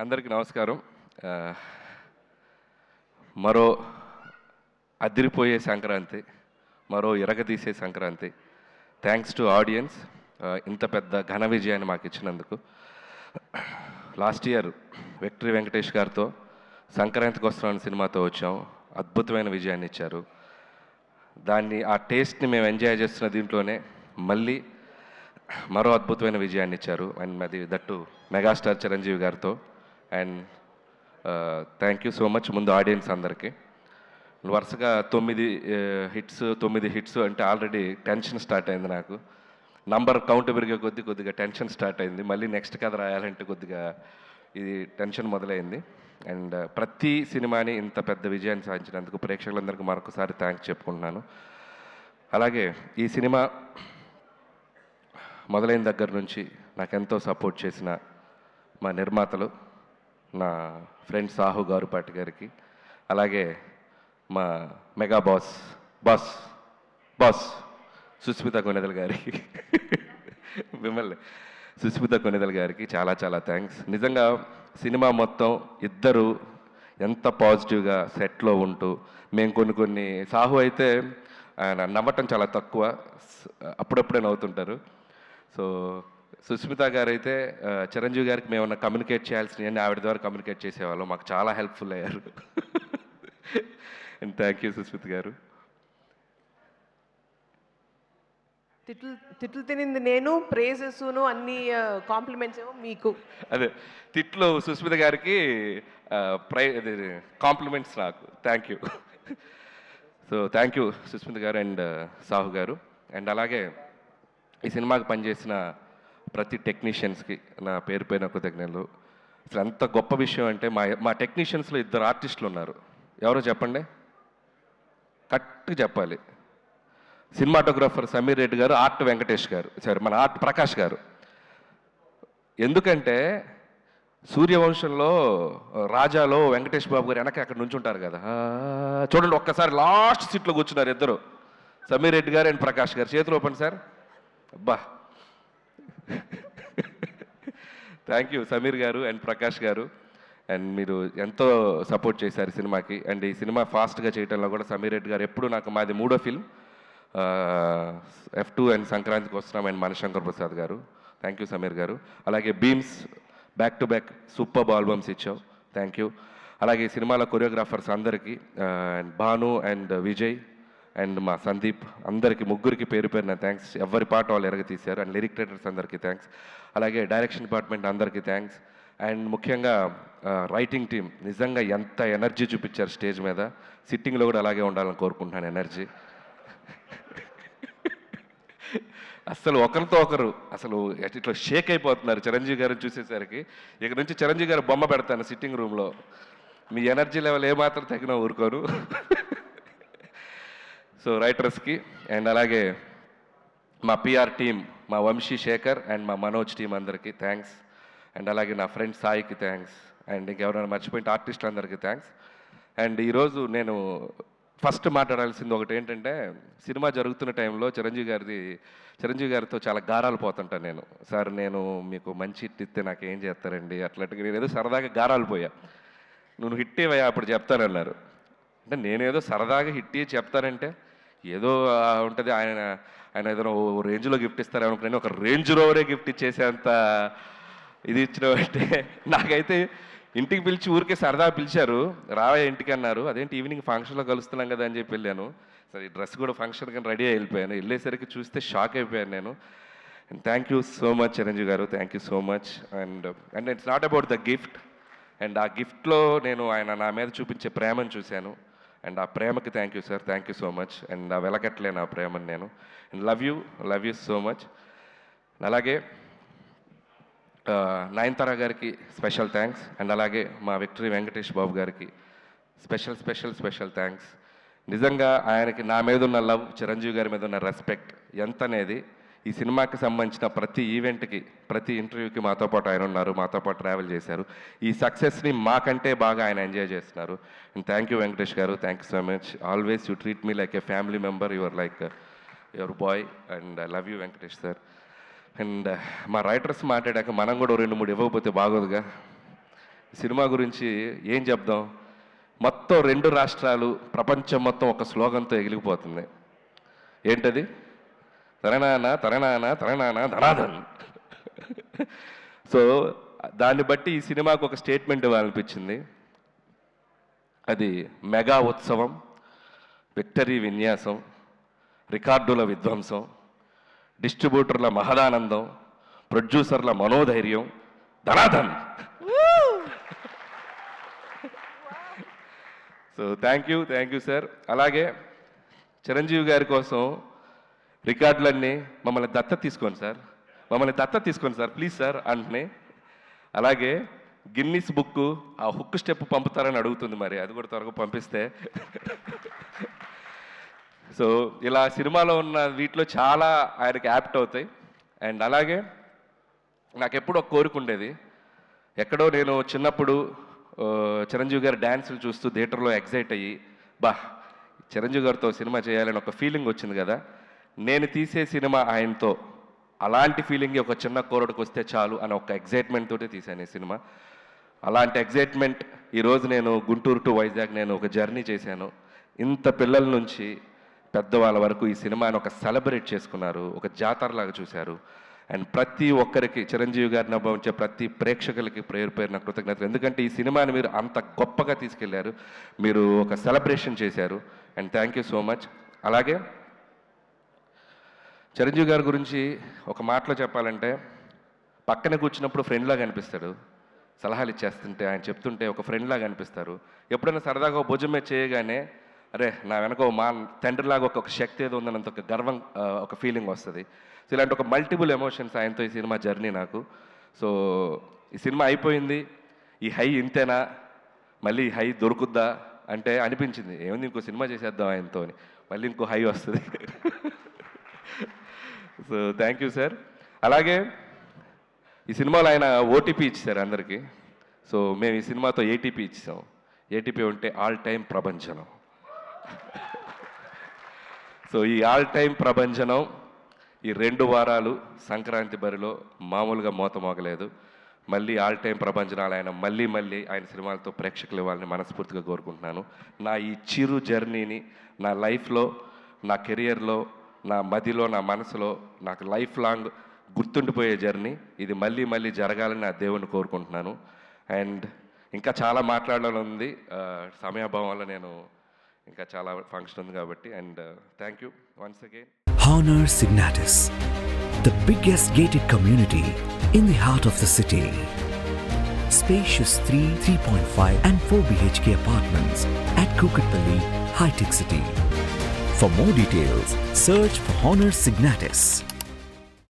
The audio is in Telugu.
అందరికీ నమస్కారం. మరో అదిరిపోయే సంక్రాంతి, మరో ఇరగదీసే సంక్రాంతి. థ్యాంక్స్ టు ఆడియన్స్ ఇంత పెద్ద ఘన విజయాన్ని మాకు ఇచ్చినందుకు. లాస్ట్ ఇయర్ విక్టరీ వెంకటేష్ గారితో సంక్రాంతికి వస్తున్నాం సినిమాతో వచ్చాం. అద్భుతమైన విజయాన్ని ఇచ్చారు. దాన్ని ఆ టేస్ట్ని మేము ఎంజాయ్ చేస్తున్న దీంట్లోనే మళ్ళీ మరో అద్భుతమైన విజయాన్ని ఇచ్చారు. అండ్ అది దట్టు మెగాస్టార్ చిరంజీవి గారితో. And thank you so much ముందు ఆడియన్స్ అందరికీ. వరుసగా 9 హిట్స్ అంటే ఆల్రెడీ టెన్షన్ స్టార్ట్ అయింది నాకు. నంబర్ కౌంట్ పెరిగే కొద్దిగా టెన్షన్ స్టార్ట్ అయింది. మళ్ళీ నెక్స్ట్ కథ రాయాలంటే కొద్దిగా ఇది టెన్షన్ మొదలైంది. అండ్ ప్రతి సినిమాని ఇంత పెద్ద విజయాన్ని సాధించినందుకు ప్రేక్షకులందరికీ మరొకసారి థ్యాంక్స్ చెప్పుకుంటున్నాను. అలాగే ఈ సినిమా మొదలైన దగ్గర నుంచి నాకెంతో సపోర్ట్ చేసిన మా నిర్మాతలు, నా ఫ్రెండ్ సాహు గారుపాటి గారికి, అలాగే మా మెగా బాస్ సుస్మిత కొనెదల గారికి మిమ్మల్ని సుస్మిత కొనెదల గారికి చాలా చాలా థ్యాంక్స్. నిజంగా సినిమా మొత్తం ఇద్దరు ఎంత పాజిటివ్గా సెట్లో ఉంటూ మేము కొన్ని సాహు అయితే ఆయన నవ్వటం చాలా తక్కువ, అప్పుడప్పుడే నవ్వుతుంటారు. సో సుస్మిత గారు అయితే చిరంజీవి గారికి మేమన్నా కమ్యూనికేట్ చేయాల్సినవన్నీ ఆవిడ ద్వారా కమ్యూనికేట్ చేసేవాళ్ళం. మాకు చాలా హెల్ప్ఫుల్ అయ్యారు. అండ్ థ్యాంక్ యూ సుస్మిత గారు. తిట్లు తినింది నేను, ప్రేజెస్ను అన్ని కాంప్లిమెంట్స్ ఏమో మీకు. అదే తిట్లు సుస్మిత గారికి, కాంప్లిమెంట్స్ నాకు. Thank you. So thank you Susmita గారు అండ్ సాహు గారు. అండ్ అలాగే ఈ సినిమాకి పనిచేసిన ప్రతి టెక్నీషియన్స్కి నా పేరు పైన కృతజ్ఞతలు. అసలు ఎంత గొప్ప విషయం అంటే మా టెక్నీషియన్స్లో 2 ఆర్టిస్టులు ఉన్నారు. ఎవరో చెప్పండి, కరెక్ట్గా చెప్పాలి. సినిమాటోగ్రాఫర్ సమీర్ రెడ్డి గారు, ఆర్ట్ వెంకటేష్ గారు, సారీ మన ఆర్ట్ ప్రకాష్ గారు. ఎందుకంటే సూర్యవంశంలో రాజాలో వెంకటేష్ బాబు గారు వెనక అక్కడ నుంచి ఉంటారు కదా, చూడండి ఒక్కసారి లాస్ట్ సీట్లో కూర్చున్నారు ఇద్దరు, సమీర్ రెడ్డి గారు అండ్ ప్రకాష్ గారు. చేతులు ఓపెన్ సార్. అబ్బా, థ్యాంక్ యూ సమీర్ గారు అండ్ ప్రకాష్ గారు. అండ్ మీరు ఎంతో సపోర్ట్ చేశారు సినిమాకి. అండ్ ఈ సినిమా ఫాస్ట్గా చేయడంలో కూడా సమీర్ రెడ్డి గారు ఎప్పుడు నాకు, మాది 3వ ఫిల్మ్ F2 అండ్ సంక్రాంతికి వస్తున్నాం అండ్ మనశంకర్ ప్రసాద్ గారు. థ్యాంక్ యూ సమీర్ గారు. అలాగే beams back to back super albums ఇచ్చావు, థ్యాంక్ యూ. అలాగే ఈ సినిమాలో కొరియోగ్రాఫర్స్ అందరికీ, భాను అండ్ విజయ్ అండ్ మా సందీప్, అందరికీ ముగ్గురికి పేరు పేరున థ్యాంక్స్. ఎవరి పాట వాళ్ళు ఎరగతీశారు. అండ్ లిరిక్ రైటర్స్ అందరికీ థ్యాంక్స్. అలాగే డైరెక్షన్ డిపార్ట్మెంట్ అందరికీ థ్యాంక్స్. అండ్ ముఖ్యంగా రైటింగ్ టీం నిజంగా ఎంత ఎనర్జీ చూపించారు స్టేజ్ మీద. సిట్టింగ్లో కూడా అలాగే ఉండాలని కోరుకుంటున్నాను ఎనర్జీ. అసలు ఒకరితో ఒకరు అసలు ఇట్లా షేక్ అయిపోతున్నారు చిరంజీవి గారిని చూసేసరికి. ఇక నుంచి చిరంజీవి గారు బొమ్మ పెడతాను సిట్టింగ్ రూమ్లో. మీ ఎనర్జీ లెవెల్ ఏమాత్రం తగిన ఊరుకోరు. సో రైటర్స్కి అండ్ అలాగే మా పిఆర్ టీం, మా వంశీ శేఖర్ అండ్ మా మనోజ్ టీం అందరికీ థ్యాంక్స్. అండ్ అలాగే నా ఫ్రెండ్ సాయికి థ్యాంక్స్. అండ్ ఇంకెవరైనా మర్చిపోయిన ఆర్టిస్టులు అందరికీ థ్యాంక్స్. అండ్ ఈరోజు నేను ఫస్ట్ మాట్లాడాల్సింది ఒకటి ఏంటంటే, సినిమా జరుగుతున్న టైంలో చిరంజీవి గారితో చాలా గారాలు పోతుంటాను నేను. సార్ నేను మీకు మంచి హిట్ ఇస్తే నాకు ఏం చేస్తారండి అట్లాంటిగా. నేను ఏదో సరదాగా గారాలు పోయా. నువ్వు హిట్ ఇవ్వయా అప్పుడు చెప్తానన్నారు. అంటే నేనేదో సరదాగా హిట్ ఇచ్చి చెప్తానంటే ఏదో ఉంటుంది, ఆయన ఏదో రేంజ్లో గిఫ్ట్ ఇస్తారనుకున్నాను. ఒక రేంజ్ రోవరే గిఫ్ట్ ఇచ్చేసేంత ఇది ఇచ్చినవంటే నాకైతే ఇంటికి పిలిచి ఊరికే సరదా పిలిచారు, రావే ఇంటికి అన్నారు. అదేంటి ఈవినింగ్ ఫంక్షన్లో కలుస్తున్నాం కదా అని చెప్పి వెళ్ళాను. సరే ఈ డ్రెస్ కూడా ఫంక్షన్ కానీ రెడీ వెళ్ళిపోయాను. వెళ్ళేసరికి చూస్తే షాక్ అయిపోయాను నేను. And thank you so much Chiranjeevi garu, thank you so much. And it's not about the gift. And ఆ గిఫ్ట్లో నేను ఆయన నా మీద చూపించే ప్రేమను చూశాను. అండ్ ఆ ప్రేమకి thank you sir, thank you so much. And ఆ వెలకట్లేను ఆ ప్రేమను నేను. And love you so much. అలాగే నయనతార గారికి స్పెషల్ థ్యాంక్స్. అండ్ అలాగే మా విక్టరీ వెంకటేష్ బాబు గారికి స్పెషల్ థ్యాంక్స్. నిజంగా ఆయనకి నా మీద ఉన్న లవ్, చిరంజీవి గారి మీద ఉన్న రెస్పెక్ట్ ఎంత అనేది ఈ సినిమాకి సంబంధించిన ప్రతి ఈవెంట్కి, ప్రతి ఇంటర్వ్యూకి మాతో పాటు ఆయన ఉన్నారు, మాతో పాటు ట్రావెల్ చేశారు. ఈ సక్సెస్ని మాకంటే బాగా ఆయన ఎంజాయ్ చేస్తున్నారు. అండ్ థ్యాంక్ యూ వెంకటేష్ గారు, thank you so much. Always you treat me like A family member. Your like your boy. And I love you Venkatesh sir. And మా రైటర్స్ మాట్లాడాక మనం కూడా 2-3 ఇవ్వకపోతే బాగోదుగా. సినిమా గురించి ఏం చెప్దాం, మొత్తం 2 రాష్ట్రాలు ప్రపంచం మొత్తం ఒక స్లోగన్తో ఎగిలిపోతుంది. ఏంటది? తరణాన తరణాన తరణాన ధనాధన్. సో దాన్ని బట్టి ఈ సినిమాకు ఒక స్టేట్మెంట్ ఇవ్వాలనిపించింది. అది మెగా ఉత్సవం, విక్టరీ విన్యాసం, రికార్డుల విధ్వంసం, డిస్ట్రిబ్యూటర్ల మహదానందం, ప్రొడ్యూసర్ల మనోధైర్యం, ధనాధన్. So thank you sir. అలాగే చిరంజీవి గారి కోసం రికార్డులన్నీ మమ్మల్ని దత్తత తీసుకోండి సార్, ప్లీజ్ సార్ అంటున్నాయి. అలాగే గిన్నిస్ బుక్ ఆ హుక్ స్టెప్ పంపుతారని అడుగుతుంది, మరి అది కూడా త్వరగా పంపిస్తే. సో ఇలా సినిమాలో ఉన్న వీటిలో చాలా ఆయనకి యాప్ట్ అవుతాయి. అండ్ అలాగే నాకు ఎప్పుడు ఒక కోరిక ఉండేది, ఎక్కడో నేను చిన్నప్పుడు చిరంజీవి గారి డ్యాన్సులు చూస్తూ థియేటర్లో ఎగ్జైట్ అయ్యి చిరంజీవి గారితో సినిమా చేయాలని ఒక ఫీలింగ్ వచ్చింది కదా, నేను తీసే సినిమా ఆయనతో అలాంటి ఫీలింగ్ ఒక చిన్న కోరడికి వస్తే చాలు అని ఒక ఎగ్జైట్మెంట్ తోటి తీశాను ఈ సినిమా. అలాంటి ఎగ్జైట్మెంట్ ఈరోజు నేను గుంటూరు టు వైజాగ్ నేను ఒక జర్నీ చేశాను. ఇంత పిల్లల నుంచి పెద్దవాళ్ళ వరకు ఈ సినిమాని ఒక సెలబ్రేట్ చేసుకున్నారు, ఒక జాతరలాగా చూశారు. అండ్ ప్రతి ఒక్కరికి చిరంజీవి గారిని అనుభవించే ప్రతి ప్రేక్షకులకి పేరున కృతజ్ఞతలు. ఎందుకంటే ఈ సినిమాని మీరు అంత గొప్పగా తీసుకెళ్లారు, మీరు ఒక సెలబ్రేషన్ చేశారు. And thank you so much. అలాగే చిరంజీవి గారి గురించి ఒక మాటలో చెప్పాలంటే, పక్కన కూర్చున్నప్పుడు ఫ్రెండ్లాగా అనిపిస్తాడు, సలహాలు ఇచ్చేస్తుంటే ఆయన చెప్తుంటే ఒక ఫ్రెండ్లాగా అనిపిస్తారు. ఎప్పుడైనా సరదాగా భుజం మీద చేయగానే అరే నా వెనక మా తండ్రిలాగా ఒక శక్తి ఏదో ఉందన్నంత ఒక గర్వం, ఒక ఫీలింగ్ వస్తుంది. సో ఇలాంటి ఒక మల్టిపుల్ ఎమోషన్స్ ఆయనతో ఈ సినిమా జర్నీ నాకు. సో ఈ సినిమా అయిపోయింది, ఈ హై ఇంతేనా, మళ్ళీ ఈ హై దొరుకుద్దా అంటే అనిపించింది, ఏముంది ఇంకో సినిమా చేసేద్దాం ఆయనతో అని, మళ్ళీ ఇంకో హై వస్తుంది. So thank you sir. అలాగే ఈ సినిమాలో ఆయన ఓటీపీ ఇచ్చారు అందరికీ. సో మేము ఈ సినిమాతో ఏటీపీ ఇచ్చాం. ఏటీపీ ఉంటే ఆల్ టైమ్ ప్రభంజనం. సో ఈ ఆల్ టైమ్ ప్రభంజనం ఈ 2 వారాలు సంక్రాంతి బరిలో మామూలుగా మోతమోగలేదు. మళ్ళీ ఆల్ టైమ్ ప్రభంజనాలు ఆయన మళ్ళీ ఆయన సినిమాలతో ప్రేక్షకులు ఇవ్వాలని మనస్ఫూర్తిగా కోరుకుంటున్నాను. నా ఈ చిరు జర్నీని నా లైఫ్లో, నా కెరియర్లో, నా మదిలో, నా మనసులో నాకు లైఫ్ లాంగ్ గుర్తుండిపోయే జర్నీ ఇది మళ్ళీ జరగాలని నా దేవుణ్ణి కోరుకుంటున్నాను. అండ్ ఇంకా చాలా మాట్లాడాలని ఉంది, సమయాభావం వల్ల నేను ఇంకా చాలా ఫంక్షన్ ఉంది కాబట్టి. And thank you once again. Honor Signatus, the biggest gated community in the heart of the city. Spacious 3, 3.5 and 4 BHK apartments at Kukatpalli, High Tech City. For more details, search for Honor Signatus.